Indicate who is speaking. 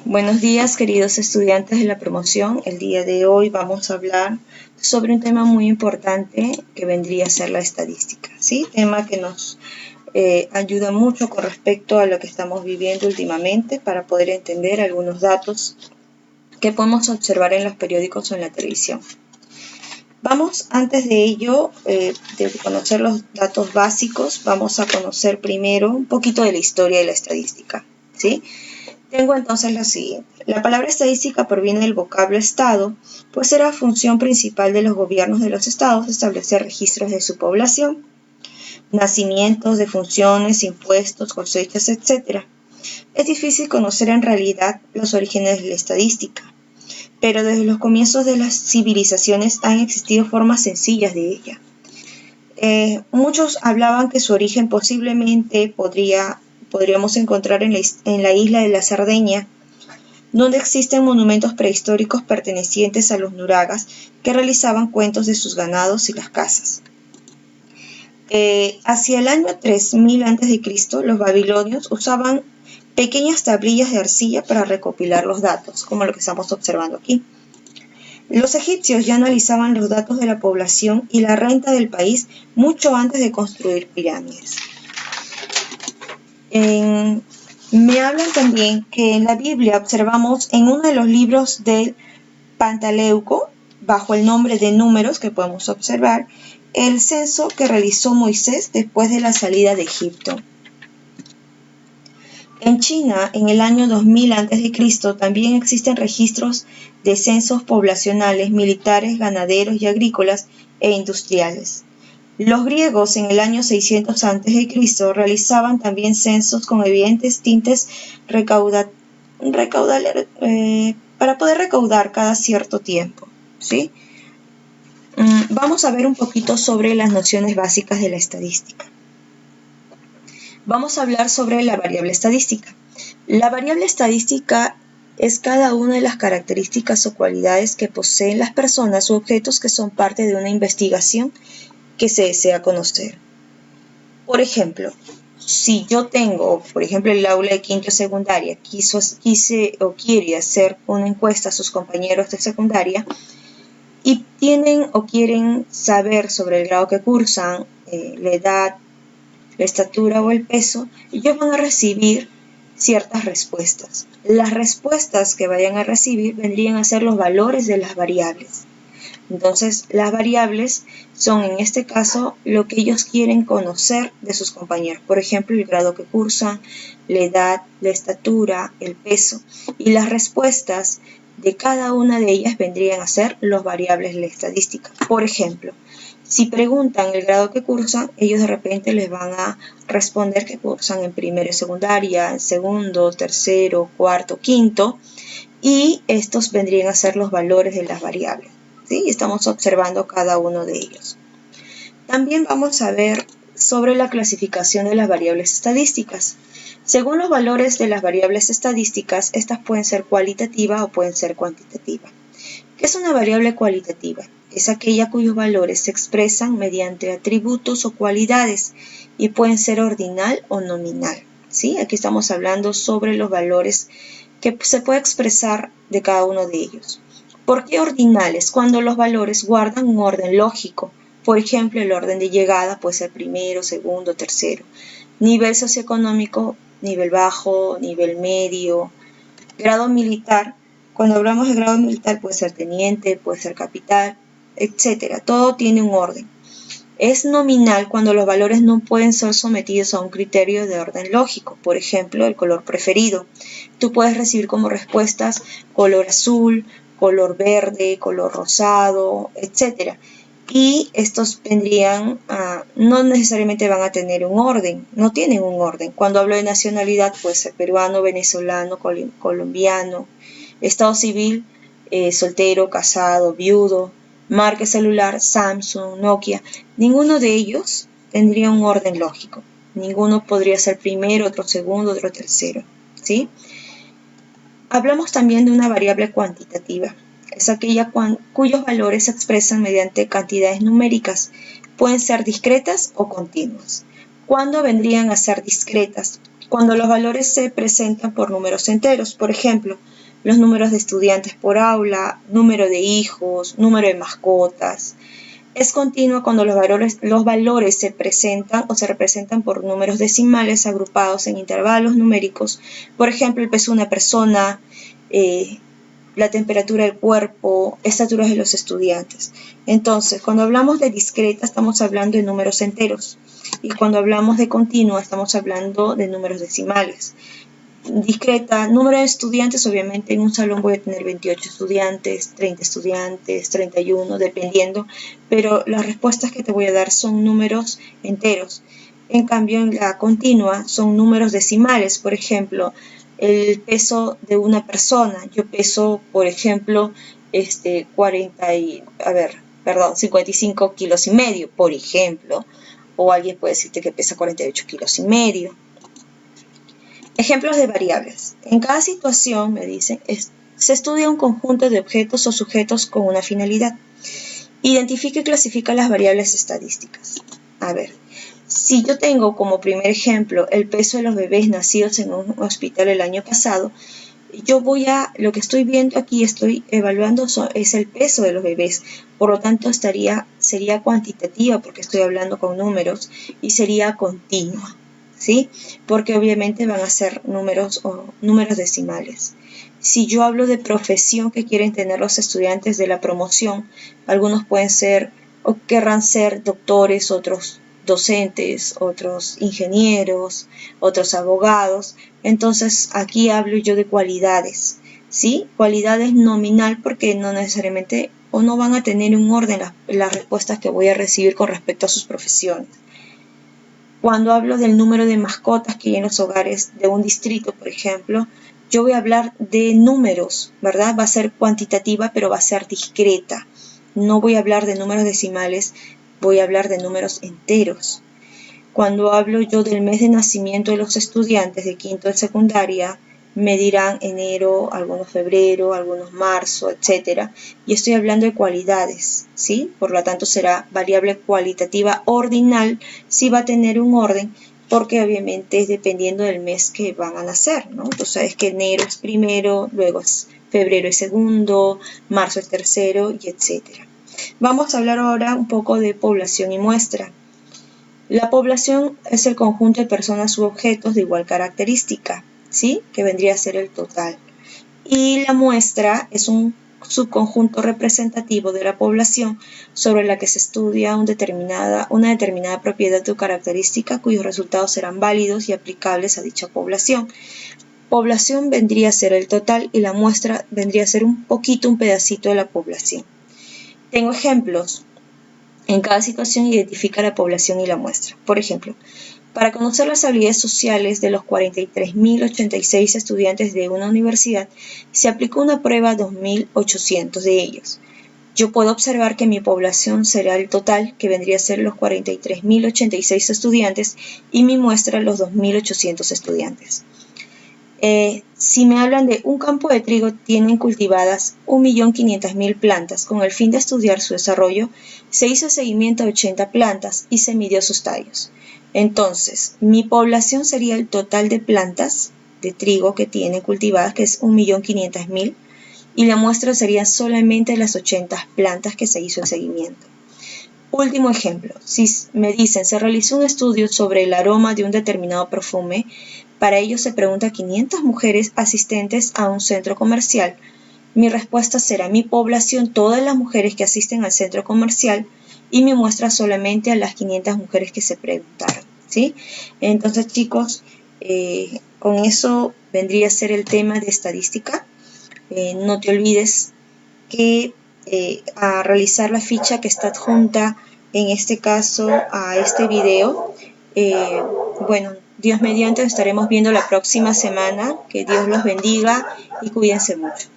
Speaker 1: Buenos días, queridos estudiantes de la promoción. El día de hoy vamos a hablar sobre un tema muy importante que vendría a ser la estadística, ¿sí? Tema que nos ayuda mucho con respecto a lo que estamos viviendo últimamente para poder entender algunos datos que podemos observar en los periódicos o en la televisión. Vamos, antes de ello, de conocer los datos básicos, vamos a conocer primero un poquito de la historia de la estadística, ¿sí? Tengo entonces lo siguiente. La palabra estadística proviene del vocablo estado, pues era función principal de los gobiernos de los estados establecer registros de su población, nacimientos, defunciones, impuestos, cosechas, etc. Es difícil conocer en realidad los orígenes de la estadística, pero desde los comienzos de las civilizaciones han existido formas sencillas de ella. Muchos hablaban que su origen posiblemente podríamos encontrar en la isla de la Cerdeña, donde existen monumentos prehistóricos pertenecientes a los nuragas que realizaban cuentos de sus ganados y las casas. Hacia el año 3000 a.C., los babilonios usaban pequeñas tablillas de arcilla para recopilar los datos, como lo que estamos observando aquí. Los egipcios ya analizaban los datos de la población y la renta del país mucho antes de construir pirámides. Me hablan también que en la Biblia observamos en uno de los libros del Pentateuco, bajo el nombre de Números que podemos observar, el censo que realizó Moisés después de la salida de Egipto. En China, en el año 2000 a.C., también existen registros de censos poblacionales, militares, ganaderos y agrícolas e industriales. Los griegos en el año 600 a.C. realizaban también censos con evidentes tintes para poder recaudar cada cierto tiempo, ¿sí? Vamos a ver un poquito sobre las nociones básicas de la estadística. Vamos a hablar sobre la variable estadística. La variable estadística es cada una de las características o cualidades que poseen las personas u objetos que son parte de una investigación que se desea conocer. Por ejemplo, si yo tengo, por ejemplo, el aula de quinto secundaria quiere hacer una encuesta a sus compañeros de secundaria y tienen o quieren saber sobre el grado que cursan, la edad, la estatura o el peso, ellos van a recibir ciertas respuestas. Las respuestas que vayan a recibir vendrían a ser los valores de las variables. Entonces, las variables son en este caso lo que ellos quieren conocer de sus compañeros. Por ejemplo, el grado que cursan, la edad, la estatura, el peso. Y las respuestas de cada una de ellas vendrían a ser los variables de la estadística. Por ejemplo, si preguntan el grado que cursan, ellos de repente les van a responder que cursan en primero y secundaria, en segundo, tercero, cuarto, quinto. Y estos vendrían a ser los valores de las variables. ¿Sí? Estamos observando cada uno de ellos. También vamos a ver sobre la clasificación de las variables estadísticas. Según los valores de las variables estadísticas, estas pueden ser cualitativas o pueden ser cuantitativas. ¿Qué es una variable cualitativa? Es aquella cuyos valores se expresan mediante atributos o cualidades y pueden ser ordinal o nominal. ¿Sí? Aquí estamos hablando sobre los valores que se puede expresar de cada uno de ellos. ¿Por qué ordinales? Cuando los valores guardan un orden lógico. Por ejemplo, el orden de llegada puede ser primero, segundo, tercero. Nivel socioeconómico, nivel bajo, nivel medio. Grado militar. Cuando hablamos de grado militar puede ser teniente, puede ser capitán, etc. Todo tiene un orden. Es nominal cuando los valores no pueden ser sometidos a un criterio de orden lógico. Por ejemplo, el color preferido. Tú puedes recibir como respuestas color azul, color verde, color rosado, etc. Y estos no necesariamente van a tener un orden, no tienen un orden. Cuando hablo de nacionalidad, puede ser peruano, venezolano, colombiano, estado civil, soltero, casado, viudo, marca celular, Samsung, Nokia. Ninguno de ellos tendría un orden lógico. Ninguno podría ser primero, otro segundo, otro tercero, ¿sí? Hablamos también de una variable cuantitativa. Es aquella cuyos valores se expresan mediante cantidades numéricas. Pueden ser discretas o continuas. ¿Cuándo vendrían a ser discretas? cuando los valores se presentan por números enteros. Por ejemplo, los números de estudiantes por aula, número de hijos, número de mascotas. Es continua cuando los valores se presentan o se representan por números decimales agrupados en intervalos numéricos. Por ejemplo, el peso de una persona, la temperatura del cuerpo, estaturas de los estudiantes. Entonces, cuando hablamos de discreta, estamos hablando de números enteros. Y cuando hablamos de continua, estamos hablando de números decimales. Discreta, número de estudiantes, obviamente en un salón voy a tener 28 estudiantes, 30 estudiantes, 31, dependiendo, pero las respuestas que te voy a dar son números enteros. En cambio, en la continua son números decimales. Por ejemplo, el peso de una persona, yo peso, por ejemplo, 55 kilos y medio, por ejemplo, o alguien puede decirte que pesa 48 kilos y medio. Ejemplos de variables. En cada situación, me dicen, se estudia un conjunto de objetos o sujetos con una finalidad. Identifica y clasifica las variables estadísticas. A ver, si yo tengo como primer ejemplo el peso de los bebés nacidos en un hospital el año pasado, lo que estoy viendo aquí, estoy evaluando es el peso de los bebés, por lo tanto sería cuantitativa porque estoy hablando con números y sería continua, ¿sí? Porque obviamente van a ser números decimales. Si yo hablo de profesión que quieren tener los estudiantes de la promoción, algunos pueden ser o querrán ser doctores, otros docentes, otros ingenieros, otros abogados. Entonces aquí hablo yo de cualidades, ¿sí? Cualidades nominal porque no necesariamente o no van a tener un orden las respuestas que voy a recibir con respecto a sus profesiones. Cuando hablo del número de mascotas que hay en los hogares de un distrito, por ejemplo, yo voy a hablar de números, ¿verdad? Va a ser cuantitativa, pero va a ser discreta. No voy a hablar de números decimales, voy a hablar de números enteros. Cuando hablo yo del mes de nacimiento de los estudiantes de quinto de secundaria, me dirán enero, algunos febrero, algunos marzo, etc. Y estoy hablando de cualidades, ¿sí? Por lo tanto será variable cualitativa ordinal, si va a tener un orden, porque obviamente es dependiendo del mes que van a nacer, ¿no? Tú sabes que enero es primero, luego es febrero es segundo, marzo es tercero, y etc. Vamos a hablar ahora un poco de población y muestra. La población es el conjunto de personas u objetos de igual característica, ¿sí? Que vendría a ser el total. Y la muestra es un subconjunto representativo de la población sobre la que se estudia una determinada propiedad o característica cuyos resultados serán válidos y aplicables a dicha población. Población vendría a ser el total y la muestra vendría a ser un pedacito de la población. Tengo ejemplos. En cada situación identifica la población y la muestra. Por ejemplo, para conocer las habilidades sociales de los 43.086 estudiantes de una universidad, se aplicó una prueba a 2.800 de ellos. Yo puedo observar que mi población será el total, que vendría a ser los 43.086 estudiantes, y mi muestra los 2.800 estudiantes. Si me hablan de un campo de trigo, tienen cultivadas 1.500.000 plantas. Con el fin de estudiar su desarrollo, se hizo seguimiento a 80 plantas y se midió sus tallos. Entonces, mi población sería el total de plantas de trigo que tienen cultivadas, que es 1.500.000, y la muestra sería solamente las 80 plantas que se hizo el seguimiento. Último ejemplo, si me dicen, se realizó un estudio sobre el aroma de un determinado perfume. Para ello se pregunta a 500 mujeres asistentes a un centro comercial. Mi respuesta será mi población, todas las mujeres que asisten al centro comercial, y mi muestra solamente a las 500 mujeres que se preguntaron, ¿sí? Entonces, chicos, con eso vendría a ser el tema de estadística. No te olvides que a realizar la ficha que está adjunta en este caso a este video. Bueno, Dios mediante, estaremos viendo la próxima semana. Que Dios los bendiga y cuídense mucho.